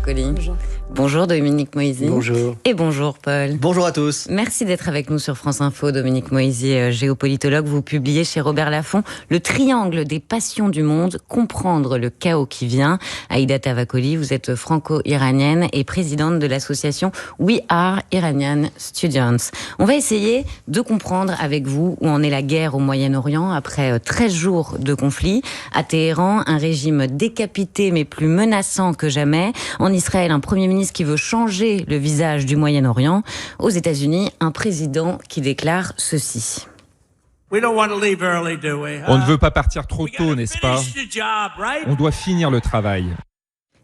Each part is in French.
Tavakoli. Bonjour. Bonjour Dominique Moïsi. Bonjour. Et bonjour Paul. Bonjour à tous. Merci d'être avec nous sur France Info. Dominique Moïsi, géopolitologue, vous publiez chez Robert Laffont Le triangle des passions du monde, comprendre le chaos qui vient. Aïda Tavakoli, vous êtes franco-iranienne et présidente de l'association We Are Iranian Students. On va essayer de comprendre avec vous où en est la guerre au Moyen-Orient après 13 jours de conflit. À Téhéran, un régime décapité mais plus menaçant que jamais. En Israël, un premier ministre qui veut changer le visage du Moyen-Orient. Aux États-Unis, un président qui déclare ceci. On ne veut pas partir trop tôt, n'est-ce pas? On doit finir le travail.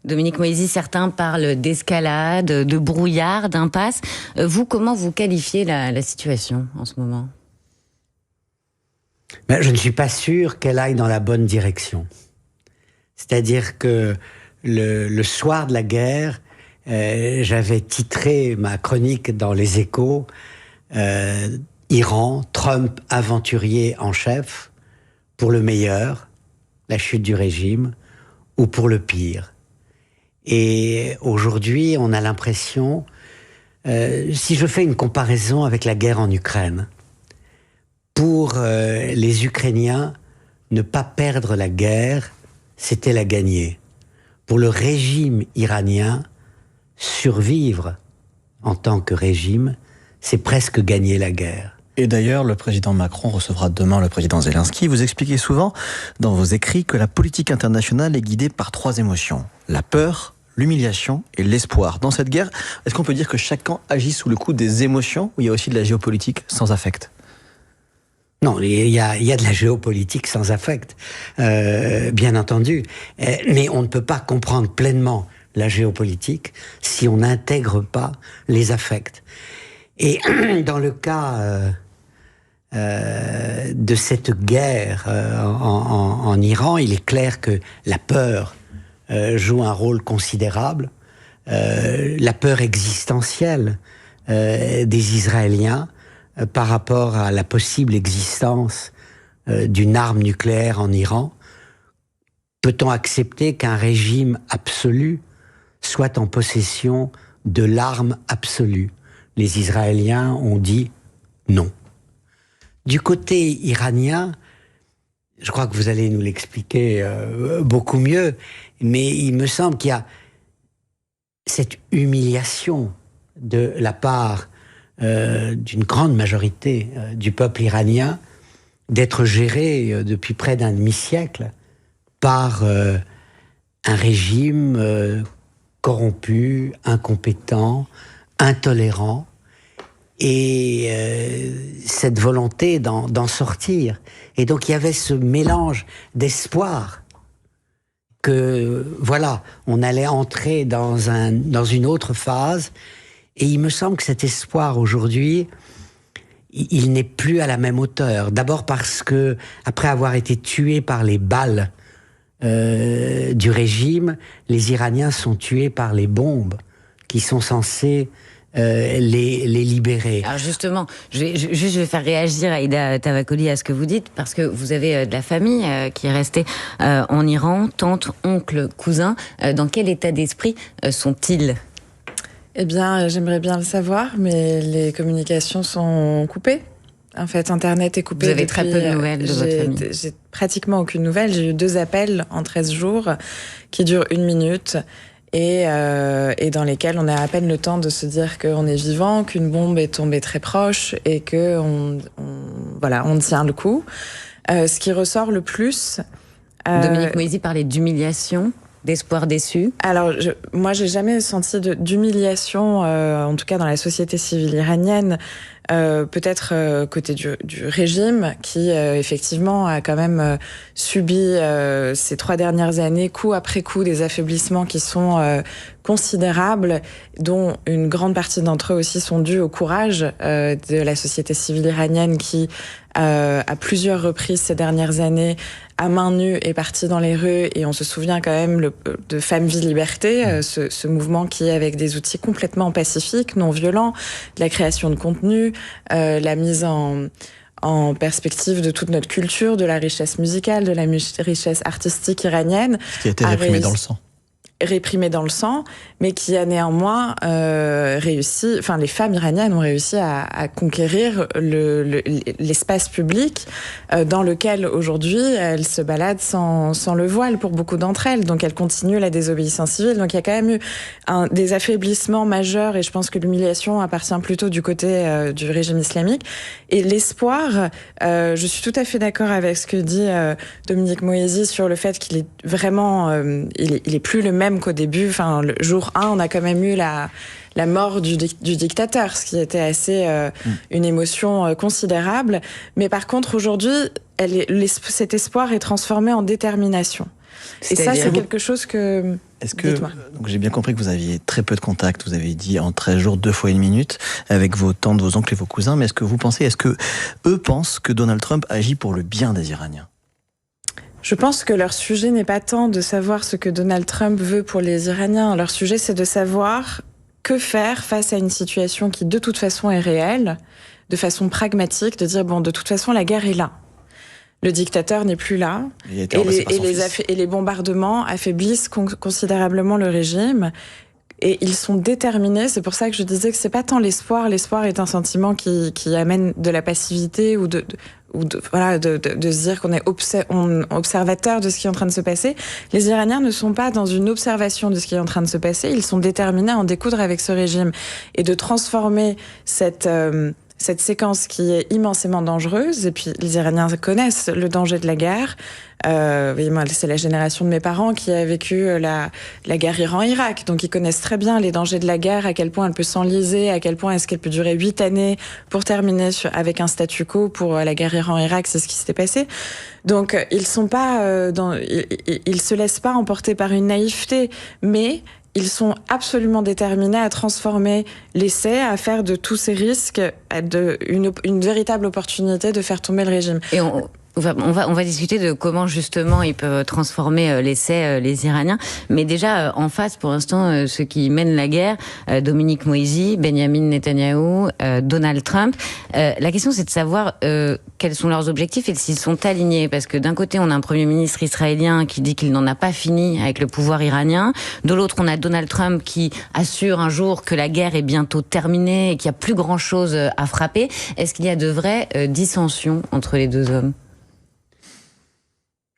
Dominique Moïsi, certains parlent d'escalade, de brouillard, d'impasse. Vous, comment vous qualifiez la situation en ce moment? Je ne suis pas sûr qu'elle aille dans la bonne direction. C'est-à-dire que le soir de la guerre, j'avais titré ma chronique dans Les Échos Iran, Trump aventurier en chef, pour le meilleur, la chute du régime, ou pour le pire. Et aujourd'hui, on a l'impression, si je fais une comparaison avec la guerre en Ukraine, pour les Ukrainiens, ne pas perdre la guerre, c'était la gagner. Pour le régime iranien, survivre en tant que régime, c'est presque gagner la guerre. Et d'ailleurs, le président Macron recevra demain le président Zelensky. Vous expliquez souvent dans vos écrits que la politique internationale est guidée par 3 émotions. La peur, l'humiliation et l'espoir. Dans cette guerre, est-ce qu'on peut dire que chaque camp agit sous le coup des émotions ou il y a aussi de la géopolitique sans affect ? Non, il y a de la géopolitique sans affect, bien entendu. Mais on ne peut pas comprendre pleinement la géopolitique si on n'intègre pas les affects. Et dans le cas de cette guerre en Iran, il est clair que la peur joue un rôle considérable. La peur existentielle des Israéliens par rapport à la possible existence d'une arme nucléaire en Iran. Peut-on accepter qu'un régime absolu soit en possession de l'arme absolue? Les Israéliens ont dit non. Du côté iranien, je crois que vous allez nous l'expliquer beaucoup mieux, mais il me semble qu'il y a cette humiliation de la part d'une grande majorité du peuple iranien d'être géré depuis près d'un demi-siècle par un régime corrompu, incompétent, intolérant, et cette volonté d'en sortir. Et donc il y avait ce mélange d'espoir que, voilà, on allait entrer dans une autre phase. Et il me semble que cet espoir aujourd'hui, il n'est plus à la même hauteur. D'abord parce que, après avoir été tués par les balles du régime, les Iraniens sont tués par les bombes qui sont censées les libérer. Alors justement, je vais faire réagir Aïda Tavakoli à ce que vous dites, parce que vous avez de la famille qui est restée en Iran, tante, oncle, cousin. Dans quel état d'esprit sont-ils ? Eh bien, j'aimerais bien le savoir, mais les communications sont coupées. En fait, Internet est coupé. Vous avez très peu de nouvelles de votre famille? J'ai pratiquement aucune nouvelle. J'ai eu 2 appels en 13 jours qui durent 1 minute et dans lesquels on a à peine le temps de se dire qu'on est vivant, qu'une bombe est tombée très proche et que on tient le coup. Ce qui ressort le plus... Dominique Moïsi parlait d'humiliation, d'espoir déçu. Alors, moi, j'ai jamais senti d'humiliation, en tout cas dans la société civile iranienne, peut-être côté du régime, qui effectivement a quand même subi ces 3 dernières années, coup après coup, des affaiblissements qui sont considérables, dont une grande partie d'entre eux aussi sont dus au courage de la société civile iranienne qui, à plusieurs reprises ces dernières années, à main nue est partie dans les rues, et on se souvient quand même de Femmes, Vie, Liberté, ce mouvement qui, avec des outils complètement pacifiques, non violents, de la création de contenu, la mise en perspective de toute notre culture, de la richesse musicale, de la richesse artistique iranienne. Ce qui a été réprimé dans le sang. réprimé dans le sang, mais qui a néanmoins réussi, enfin les femmes iraniennes ont réussi à conquérir l'espace public dans lequel aujourd'hui elles se baladent sans le voile pour beaucoup d'entre elles, donc elles continuent la désobéissance civile. Donc il y a quand même eu des affaiblissements majeurs, et je pense que l'humiliation appartient plutôt du côté du régime islamique. Et l'espoir, je suis tout à fait d'accord avec ce que dit Dominique Moïsi sur le fait qu'il est vraiment, il est plus le même qu'au début. Enfin, le jour 1, on a quand même eu la mort du dictateur, ce qui était assez une émotion considérable. Mais par contre, aujourd'hui, cet espoir est transformé en détermination. Et ça, c'est quelque chose que... Est-ce que, donc j'ai bien compris que vous aviez très peu de contacts, vous avez dit en 13 jours, 2 fois 1 minute, avec vos tantes, vos oncles et vos cousins, mais est-ce que eux pensent que Donald Trump agit pour le bien des Iraniens ? Je pense que leur sujet n'est pas tant de savoir ce que Donald Trump veut pour les Iraniens. Leur sujet, c'est de savoir que faire face à une situation qui, de toute façon, est réelle, de façon pragmatique, de dire, bon, de toute façon, la guerre est là. Le dictateur n'est plus là. Et les bombardements affaiblissent considérablement le régime. Et ils sont déterminés. C'est pour ça que je disais que c'est pas tant l'espoir. L'espoir est un sentiment qui amène de la passivité ou de se dire qu'on est observateur de ce qui est en train de se passer. Les Iraniens ne sont pas dans une observation de ce qui est en train de se passer. Ils sont déterminés à en découdre avec ce régime et de transformer cette séquence qui est immensément dangereuse. Et puis les Iraniens connaissent le danger de la guerre. Moi, c'est la génération de mes parents qui a vécu la guerre Iran-Irak. Donc ils connaissent très bien les dangers de la guerre, à quel point elle peut s'enliser, à quel point est-ce qu'elle peut durer 8 années pour terminer avec un statu quo. Pour la guerre Iran-Irak, c'est ce qui s'était passé. Donc ils sont pas ils se laissent pas emporter par une naïveté, mais ils sont absolument déterminés à transformer l'essai, à faire de tous ces risques une véritable opportunité de faire tomber le régime. Et on va discuter de comment justement ils peuvent transformer l'essai, les Iraniens. Mais déjà, en face, pour l'instant, ceux qui mènent la guerre, Dominique Moïsi, Benyamin Netanyahou, Donald Trump. La question, c'est de savoir quels sont leurs objectifs et s'ils sont alignés. Parce que d'un côté, on a un Premier ministre israélien qui dit qu'il n'en a pas fini avec le pouvoir iranien. De l'autre, on a Donald Trump qui assure un jour que la guerre est bientôt terminée et qu'il n'y a plus grand-chose à frapper. Est-ce qu'il y a de vraies dissensions entre les deux hommes ?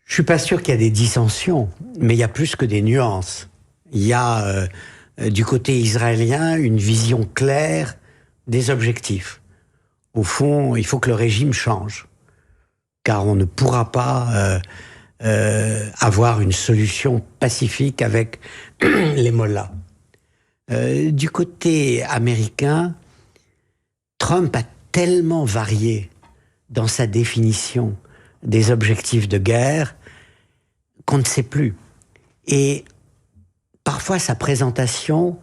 Je suis pas sûr qu'il y a des dissensions, mais il y a plus que des nuances. Il y a du côté israélien une vision claire des objectifs. Au fond, il faut que le régime change, car on ne pourra pas avoir une solution pacifique avec les mollahs. Du côté américain, Trump a tellement varié dans sa définition des objectifs de guerre qu'on ne sait plus. Et parfois sa présentation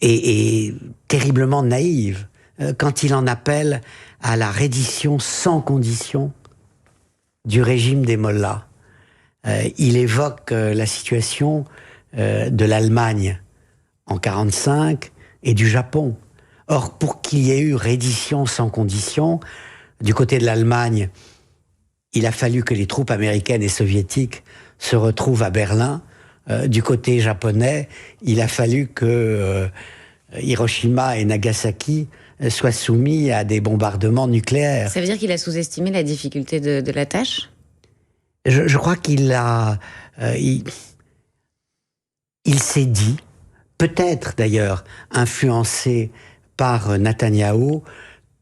est terriblement naïve quand il en appelle à la reddition sans condition du régime des mollahs. Il évoque la situation de l'Allemagne en 1945 et du Japon. Or, pour qu'il y ait eu reddition sans condition, du côté de l'Allemagne, il a fallu que les troupes américaines et soviétiques se retrouvent à Berlin. Du côté japonais, il a fallu que Hiroshima et Nagasaki soient soumis à des bombardements nucléaires. Ça veut dire qu'il a sous-estimé la difficulté de la tâche ? Je crois qu'il a... il s'est dit, peut-être d'ailleurs influencé par Netanyahou,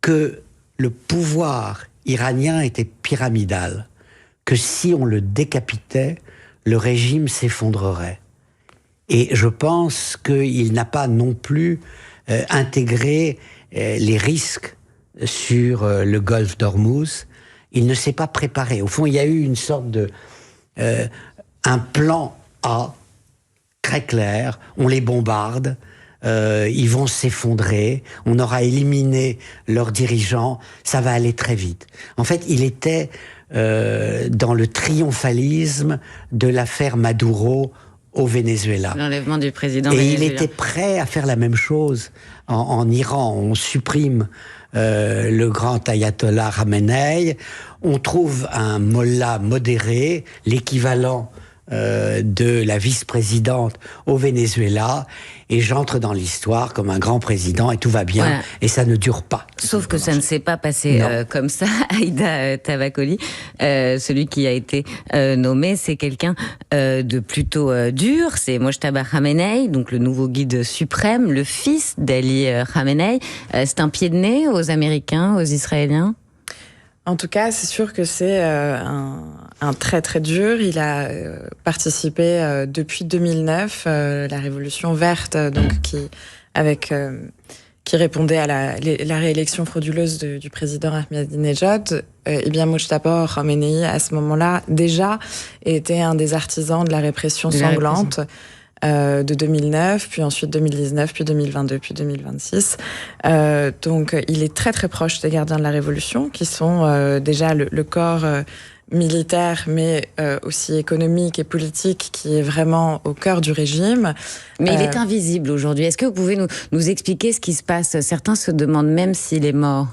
que le pouvoir iranien était pyramidal, que si on le décapitait, le régime s'effondrerait. Et je pense qu'il n'a pas non plus intégré les risques sur le golfe d'Ormuz. Il ne s'est pas préparé. Au fond, il y a eu une sorte de... un plan A, très clair, on les bombarde, ils vont s'effondrer, on aura éliminé leurs dirigeants, ça va aller très vite. En fait, il était dans le triomphalisme de l'affaire Maduro au Venezuela. L'enlèvement du président vénézuélien. Et il était prêt à faire la même chose en Iran. On supprime le grand ayatollah Khamenei, on trouve un mollah modéré, l'équivalent de la vice-présidente au Venezuela, et j'entre dans l'histoire comme un grand président et tout va bien, voilà. Et ça ne dure pas. Sauf que ça ne s'est pas passé comme ça. Aïda Tavakoli, celui qui a été nommé, c'est quelqu'un de plutôt dur, c'est Mojtaba Khamenei, donc le nouveau guide suprême, le fils d'Ali Khamenei. C'est un pied de nez aux Américains, aux Israéliens? En tout cas, c'est sûr que c'est un très très dur. Il a participé depuis 2009, la Révolution verte, donc qui répondait à la réélection frauduleuse du président Ahmadinejad. Eh bien, Mojtaba Khamenei, à ce moment-là, déjà était un des artisans de la répression sanglante. De 2009, puis ensuite 2019, puis 2022, puis 2026. Donc, il est très très proche des gardiens de la Révolution, qui sont déjà le corps militaire, mais aussi économique et politique, qui est vraiment au cœur du régime. Mais il est invisible aujourd'hui. Est-ce que vous pouvez nous expliquer ce qui se passe? Certains se demandent même s'il est mort.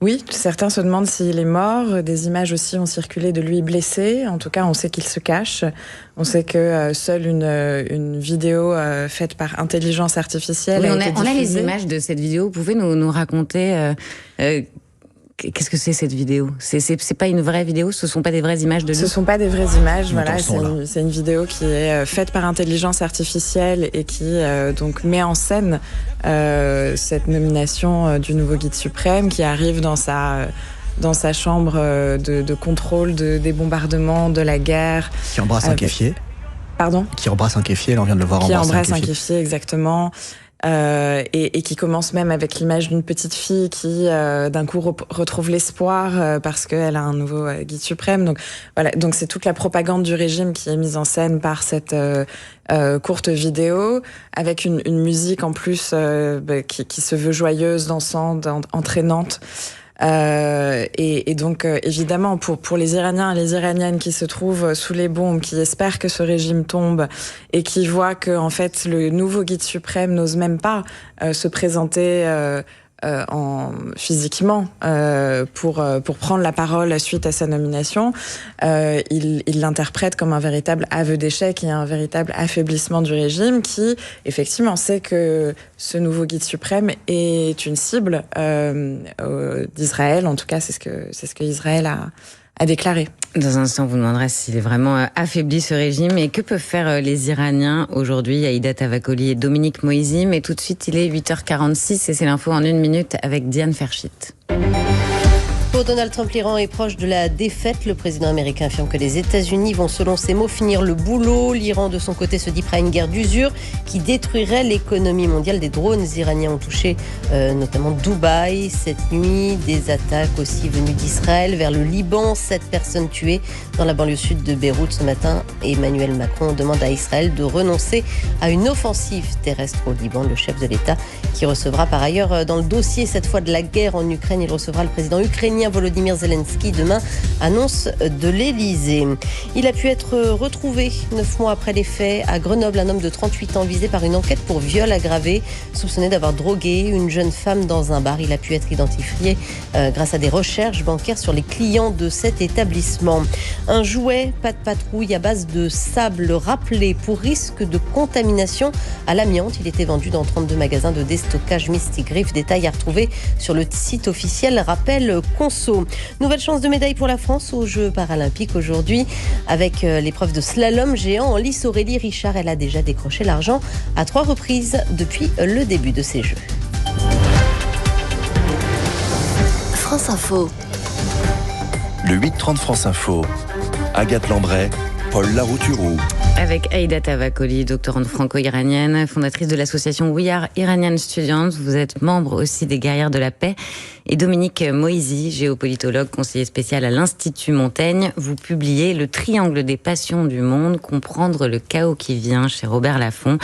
Oui, certains se demandent s'il est mort. Des images aussi ont circulé de lui blessé. En tout cas, on sait qu'il se cache. On sait que seule une vidéo faite par intelligence artificielle a été diffusée. On a les images de cette vidéo. Vous pouvez nous raconter qu'est-ce que c'est cette vidéo? C'est pas une vraie vidéo? Ce sont pas des vraies images de lui? Ce sont pas des vraies images, voilà. C'est une vidéo qui est faite par intelligence artificielle et qui donc met en scène cette nomination du nouveau guide suprême qui arrive dans sa chambre de contrôle des bombardements, de la guerre. Qui embrasse un kéfier. Pardon? Qui embrasse un kéfier, là on vient de le voir embrasser un kéfier. Qui embrasse un kéfier, exactement. Et qui commence même avec l'image d'une petite fille qui d'un coup retrouve l'espoir parce qu'elle a un nouveau guide suprême. Donc voilà, donc c'est toute la propagande du régime qui est mise en scène par cette courte vidéo, avec une musique en plus qui se veut joyeuse, dansante, entraînante. Et donc évidemment pour les Iraniens et les Iraniennes qui se trouvent sous les bombes, qui espèrent que ce régime tombe et qui voient que en fait le nouveau guide suprême n'ose même pas se présenter physiquement pour prendre la parole suite à sa nomination, il l'interprète comme un véritable aveu d'échec et un véritable affaiblissement du régime qui effectivement sait que ce nouveau guide suprême est une cible d'Israël. En tout cas, c'est ce que Israël a déclaré. Dans un instant, on vous demandera s'il est vraiment affaibli ce régime. Et que peuvent faire les Iraniens aujourd'hui? Aïda Tavakoli et Dominique Moïsi. Mais tout de suite, il est 8h46 et c'est l'info en 1 minute avec Diane Ferchit. Pour Donald Trump, l'Iran est proche de la défaite. Le président américain affirme que les États-Unis vont, selon ses mots, finir le boulot. L'Iran, de son côté, se dit prêt à une guerre d'usure qui détruirait l'économie mondiale. Des drones iraniens ont touché notamment Dubaï cette nuit. Des attaques aussi venues d'Israël vers le Liban. 7 personnes tuées dans la banlieue sud de Beyrouth ce matin. Emmanuel Macron demande à Israël de renoncer à une offensive terrestre au Liban. Le chef de l'État qui recevra par ailleurs dans le dossier cette fois de la guerre en Ukraine, il recevra le président ukrainien Volodymyr Zelensky demain, annonce de l'Elysée. Il a pu être retrouvé 9 mois après les faits à Grenoble, un homme de 38 ans visé par une enquête pour viol aggravé, soupçonné d'avoir drogué une jeune femme dans un bar. Il a pu être identifié grâce à des recherches bancaires sur les clients de cet établissement. Un jouet, pas de patrouille à base de sable rappelé pour risque de contamination à l'amiante. Il était vendu dans 32 magasins de déstockage Mystic Griff. Détail à retrouver sur le site officiel Rappel Conso. Nouvelle chance de médaille pour la France aux Jeux paralympiques aujourd'hui avec l'épreuve de slalom géant en lice. Aurélie Richard, elle a déjà décroché l'argent à 3 reprises depuis le début de ces Jeux. France Info. Le 8-30 France Info. Agathe Lambray, Paul Larouturou. Avec Aïda Tavakoli, doctorante franco-iranienne, fondatrice de l'association We Are Iranian Students. Vous êtes membre aussi des Guerrières de la Paix. Et Dominique Moïsi, géopolitologue, conseiller spécial à l'Institut Montaigne. Vous publiez Le triangle des passions du monde, comprendre le chaos qui vient chez Robert Laffont.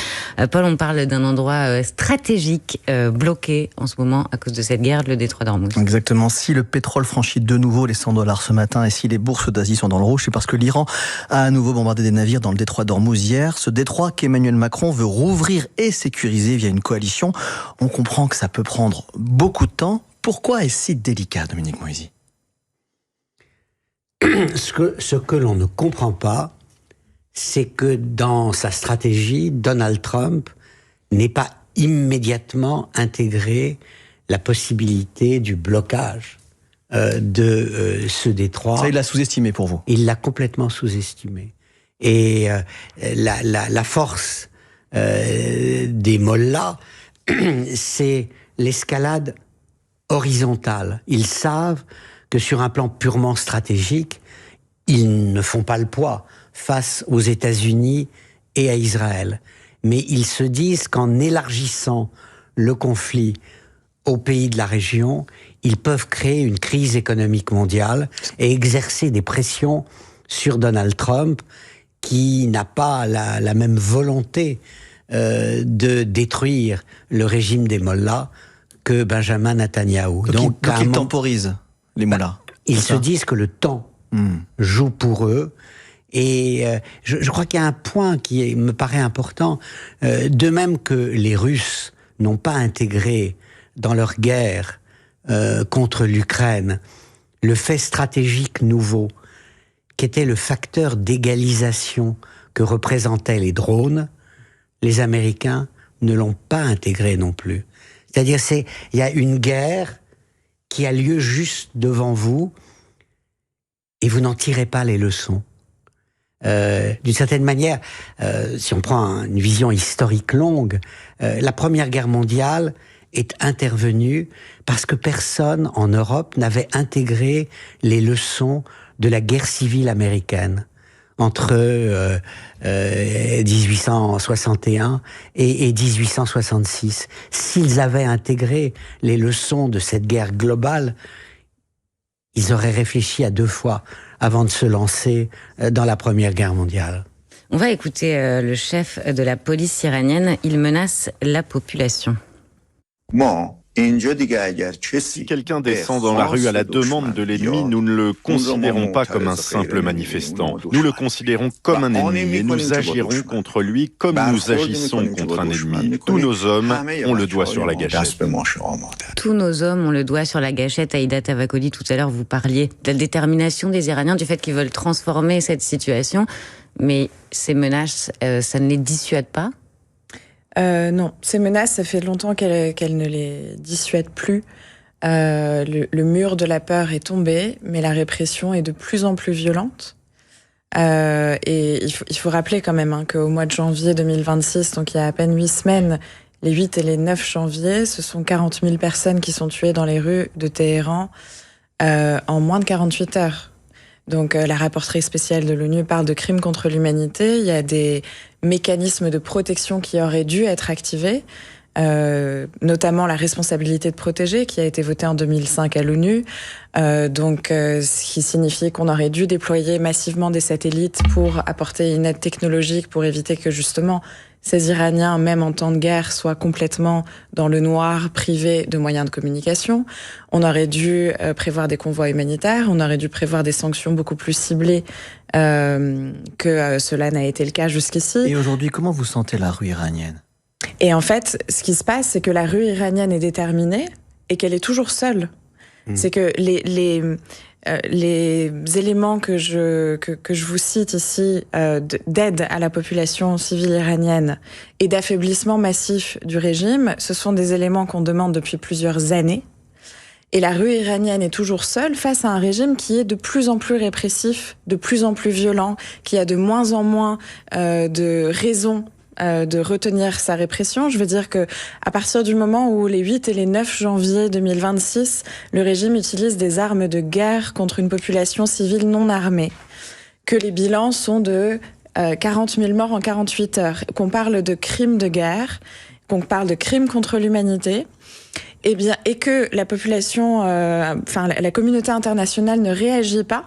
Paul, on parle d'un endroit stratégique bloqué en ce moment à cause de cette guerre, le détroit d'Ormuz. Exactement. Si le pétrole franchit de nouveau les $100 ce matin et si les bourses d'Asie sont dans le rouge, c'est parce que l'Iran a à nouveau bombardé des navires dans le détroit d'Ormuz hier. Ce détroit qu'Emmanuel Macron veut rouvrir et sécuriser via une coalition. On comprend que ça peut prendre beaucoup de temps. Pourquoi est-ce si délicat, Dominique Moïsi? Ce que l'on ne comprend pas, c'est que dans sa stratégie, Donald Trump n'est pas immédiatement intégré la possibilité du blocage de ce détroit. Ça, il l'a sous-estimé pour vous? Il l'a complètement sous-estimé. Et la force des mollahs, c'est l'escalade horizontale. Ils savent que sur un plan purement stratégique, ils ne font pas le poids face aux États-Unis et à Israël. Mais ils se disent qu'en élargissant le conflit aux pays de la région, ils peuvent créer une crise économique mondiale et exercer des pressions sur Donald Trump, qui n'a pas la même volonté de détruire le régime des mollahs que Benjamin Netanyahou. Donc ils temporisent, les mollahs. Ils se disent que le temps joue pour eux. Et je crois qu'il y a un point qui me paraît important. De même que les Russes n'ont pas intégré dans leur guerre contre l'Ukraine le fait stratégique nouveau qu'était le facteur d'égalisation que représentaient les drones, les Américains ne l'ont pas intégré non plus. C'est-à-dire, il y a une guerre qui a lieu juste devant vous et vous n'en tirez pas les leçons. D'une certaine manière, si on prend une vision historique longue, la Première Guerre mondiale est intervenue parce que personne en Europe n'avait intégré les leçons de la guerre civile américaine entre 1861 et 1866. S'ils avaient intégré les leçons de cette guerre globale, ils auraient réfléchi à 2 fois avant de se lancer dans la Première Guerre mondiale. On va écouter le chef de la police iranienne. Il menace la population. Si quelqu'un descend dans la rue à la demande de l'ennemi, nous ne le considérons pas comme un simple manifestant. Nous le considérons comme un ennemi et nous agirons contre lui comme nous agissons contre un ennemi. Tous nos hommes ont le doigt sur la gâchette. Tous nos hommes ont le doigt sur la gâchette. Aïda Tavakoli, tout à l'heure, vous parliez de la détermination des Iraniens, du fait qu'ils veulent transformer cette situation. Mais ces menaces, ça ne les dissuade pas ? Non, ces menaces, ça fait longtemps qu'elles ne les dissuadent plus. Le mur de la peur est tombé, mais la répression est de plus en plus violente. Et il faut rappeler quand même qu'au mois de janvier 2026, donc il y a à peine 8 semaines, les 8 et les 9 janvier, ce sont 40 000 personnes qui sont tuées dans les rues de Téhéran en moins de 48 heures. Donc la rapporteure spéciale de l'ONU parle de crimes contre l'humanité. Il y a des mécanismes de protection qui auraient dû être activés, notamment la responsabilité de protéger qui a été votée en 2005 à l'ONU. Ce qui signifie qu'on aurait dû déployer massivement des satellites pour apporter une aide technologique pour éviter que justement ces Iraniens, même en temps de guerre, soient complètement dans le noir, privés de moyens de communication. On aurait dû prévoir des convois humanitaires, on aurait dû prévoir des sanctions beaucoup plus ciblées que cela n'a été le cas jusqu'ici. Et aujourd'hui, comment vous sentez la rue iranienne ? Et en fait, ce qui se passe, c'est que la rue iranienne est déterminée et qu'elle est toujours seule. C'est que les éléments que je vous cite ici d'aide à la population civile iranienne et d'affaiblissement massif du régime, ce sont des éléments qu'on demande depuis plusieurs années. Et la rue iranienne est toujours seule face à un régime qui est de plus en plus répressif, de plus en plus violent, qui a de moins en moins de raisons de retenir sa répression. Je veux dire que à partir du moment où les 8 et les 9 janvier 2026, le régime utilise des armes de guerre contre une population civile non armée, que les bilans sont de 40 000 morts en 48 heures, qu'on parle de crimes de guerre, qu'on parle de crimes contre l'humanité, et que la population, la communauté internationale ne réagit pas.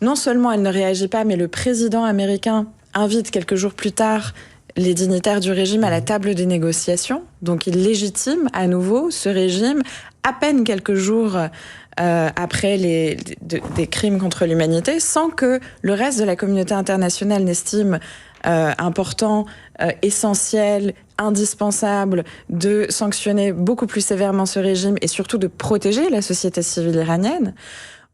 Non seulement elle ne réagit pas, mais le président américain invite quelques jours plus tard les dignitaires du régime à la table des négociations. Donc il légitime à nouveau ce régime à peine quelques jours après des crimes contre l'humanité, sans que le reste de la communauté internationale n'estime important, essentiel, indispensable de sanctionner beaucoup plus sévèrement ce régime et surtout de protéger la société civile iranienne.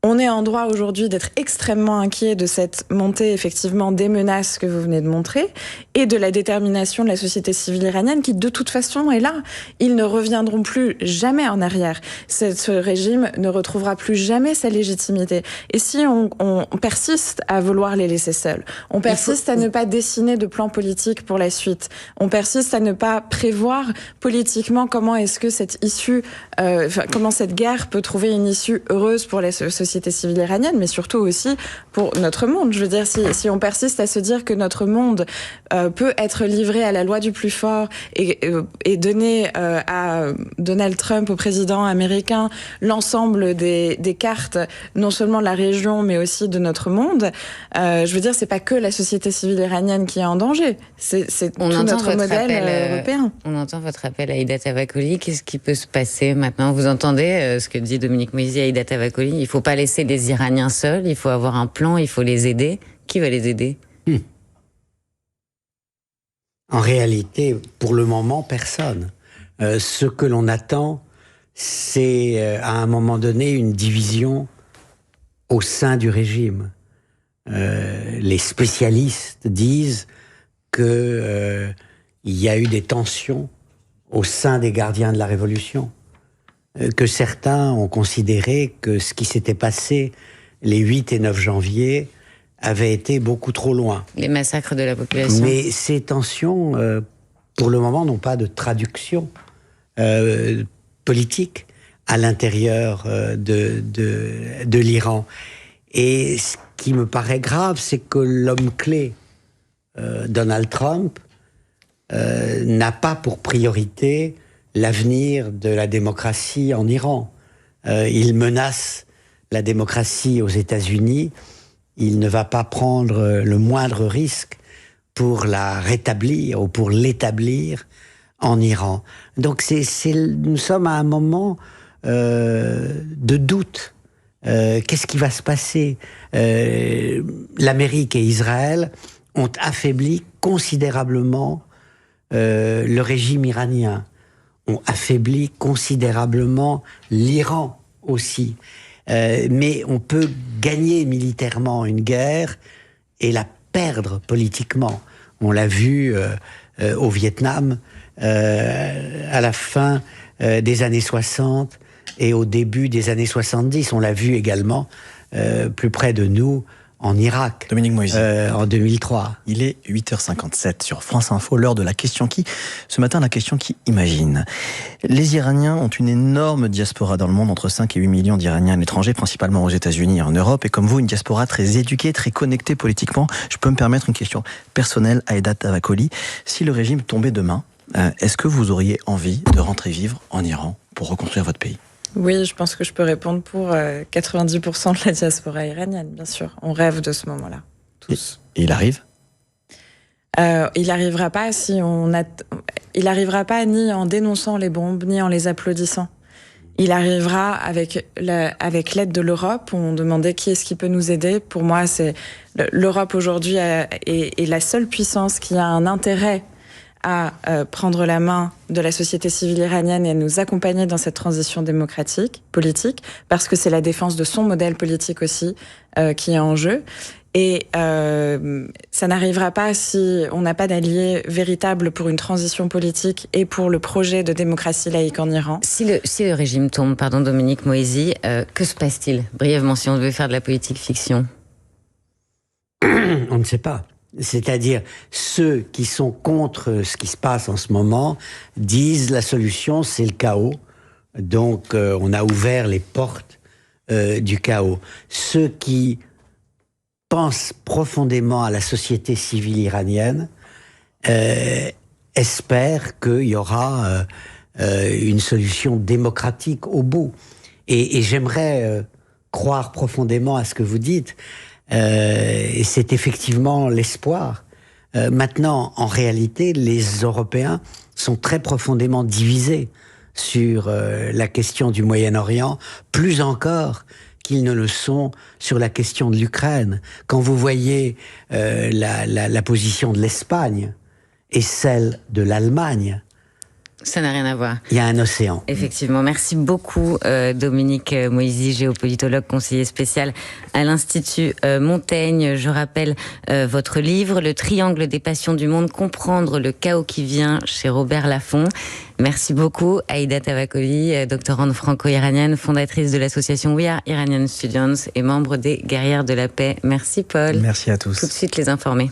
On est en droit aujourd'hui d'être extrêmement inquiet de cette montée effectivement des menaces que vous venez de montrer et de la détermination de la société civile iranienne qui de toute façon est là. Ils ne reviendront plus jamais en arrière. Ce régime ne retrouvera plus jamais sa légitimité. Et si on persiste à vouloir les laisser seuls, on persiste à ne pas dessiner de plan politique pour la suite, on persiste à ne pas prévoir politiquement comment est-ce que cette issue, comment cette guerre peut trouver une issue heureuse pour la société civile iranienne, mais surtout aussi pour notre monde. Je veux dire, si on persiste à se dire que notre monde peut être livré à la loi du plus fort et donner à Donald Trump, au président américain, l'ensemble des cartes, non seulement de la région, mais aussi de notre monde, je veux dire, c'est pas que la société civile iranienne qui est en danger, c'est tout notre modèle européen. On entend votre appel à Aïda Tavakoli. Qu'est-ce qui peut se passer maintenant? Vous entendez ce que dit Dominique Moïsi à Aïda Tavakoli? Il ne faut pas laisser les Iraniens seuls, il faut avoir un plan, il faut les aider. Qui va les aider? En réalité, pour le moment, personne. Ce que l'on attend, c'est à un moment donné une division au sein du régime. Les spécialistes disent que il y a eu des tensions au sein des gardiens de la Révolution, que certains ont considéré que ce qui s'était passé les 8 et 9 janvier avait été beaucoup trop loin. Les massacres de la population. Mais ces tensions, pour le moment, n'ont pas de traduction politique à l'intérieur de l'Iran. Et ce qui me paraît grave, c'est que l'homme clé, Donald Trump, n'a pas pour priorité l'avenir de la démocratie en Iran. Il menace la démocratie aux États-Unis. Il ne va pas prendre le moindre risque pour la rétablir ou pour l'établir en Iran. Donc nous sommes à un moment de doute. Qu'est-ce qui va se passer? L'Amérique et Israël ont affaibli considérablement le régime iranien, ont affaibli considérablement l'Iran aussi. Mais on peut gagner militairement une guerre et la perdre politiquement. On l'a vu au Vietnam à la fin des années 60 et au début des années 70. On l'a vu également plus près de nous en Irak. Dominique Moïsi. En 2003. Il est 8h57 sur France Info, l'heure de la question qui. Ce matin, la question qui imagine. Les Iraniens ont une énorme diaspora dans le monde, entre 5 et 8 millions d'Iraniens à l'étranger, principalement aux États-Unis et en Europe. Et comme vous, une diaspora très éduquée, très connectée politiquement. Je peux me permettre une question personnelle à Aïda Tavakoli. Si le régime tombait demain, est-ce que vous auriez envie de rentrer vivre en Iran pour reconstruire votre pays? Oui, je pense que je peux répondre pour 90% de la diaspora iranienne, bien sûr. On rêve de ce moment-là, tous. Et il arrive? Il n'arrivera pas il n'arrivera pas ni en dénonçant les bombes, ni en les applaudissant. Il arrivera avec l'aide de l'Europe. On demandait qui est-ce qui peut nous aider. Pour moi, c'est l'Europe aujourd'hui est la seule puissance qui a un intérêt à prendre la main de la société civile iranienne et à nous accompagner dans cette transition démocratique, politique, parce que c'est la défense de son modèle politique aussi qui est en jeu. Et ça n'arrivera pas si on n'a pas d'alliés véritables pour une transition politique et pour le projet de démocratie laïque en Iran. Si le régime tombe, pardon Dominique Moïsi, que se passe-t-il? Brièvement, si on devait faire de la politique fiction. On ne sait pas. C'est-à-dire, ceux qui sont contre ce qui se passe en ce moment disent la solution, c'est le chaos. Donc, on a ouvert les portes du chaos. Ceux qui pensent profondément à la société civile iranienne espèrent qu'il y aura une solution démocratique au bout. Et j'aimerais croire profondément à ce que vous dites. Et c'est effectivement l'espoir. Maintenant, en réalité, les Européens sont très profondément divisés sur la question du Moyen-Orient, plus encore qu'ils ne le sont sur la question de l'Ukraine. Quand vous voyez la position de l'Espagne et celle de l'Allemagne, Ça n'a rien à voir. Il y a un océan. Effectivement. Merci beaucoup, Dominique Moisy, géopolitologue, conseiller spécial à l'Institut Montaigne. Je rappelle votre livre, Le triangle des passions du monde, comprendre le chaos qui vient, chez Robert Laffont. Merci beaucoup, Aïda Tavakoli, doctorante franco-iranienne, fondatrice de l'association We Are Iranian Students et membre des Guerrières de la Paix. Merci, Paul. Merci à tous. Tout de suite, les informés.